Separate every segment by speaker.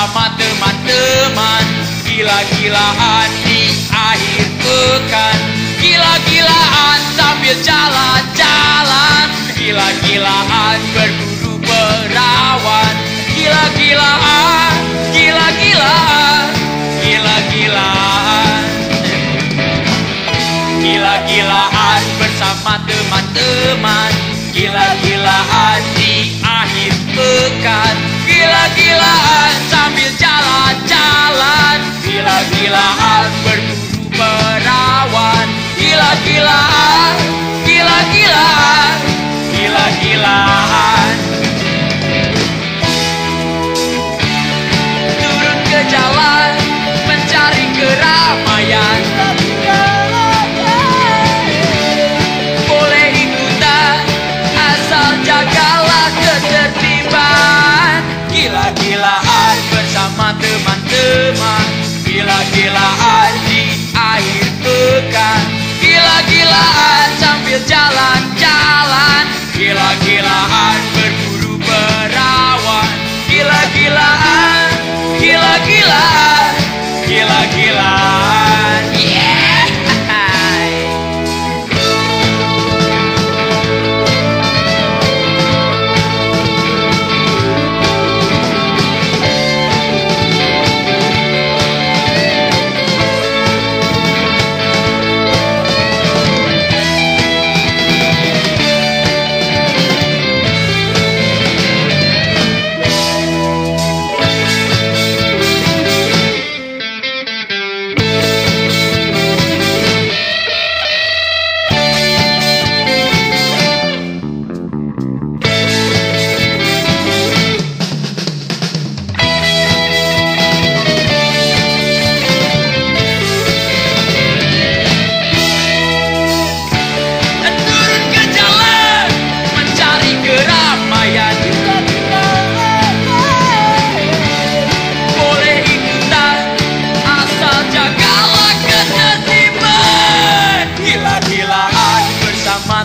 Speaker 1: bersama teman-teman, gila-gilaan di akhir pekan, gila-gilaan sambil jalan-jalan, gila-gilaan berburu perawan, gila-gilaan, gila-gilaan, gila-gilaan, gila-gilaan bersama teman-teman, gila-gilaan di akhir pekan, gila-gilaan sambil jalan-jalan, gila-gilaan berburu perawan, gila-gilaan, gila-gilaan, gila-gilaan. Turun ke jalan mencari keramaian, boleh ikutan asal jagalah ketertiban, gila-gilaan bersama teman-teman, gila-gilaan di akhir pekan, gila-gilaan sambil jalan-jalan, gila-gilaan berburu perawan, gila-gilaan, gila-gilaan, gila-gilaan. Yeah!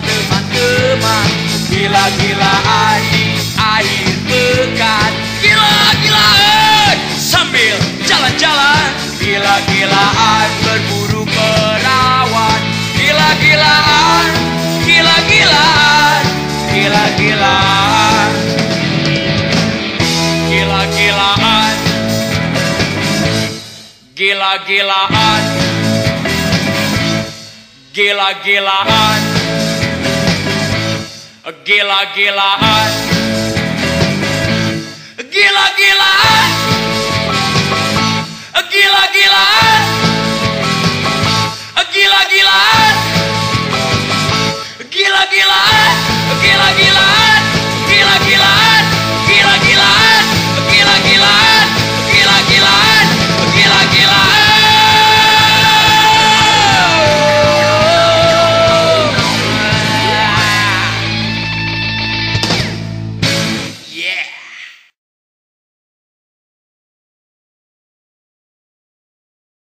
Speaker 1: Teman-teman, gila-gilaan di akhir pekan, gila-gilaan sambil jalan-jalan, gila-gilaan berburu perawan, gila-gilaan, gila-gilaan, gila-gilaan, gila-gilaan, gila-gilaan, gila-gilaan, gila-gilaan.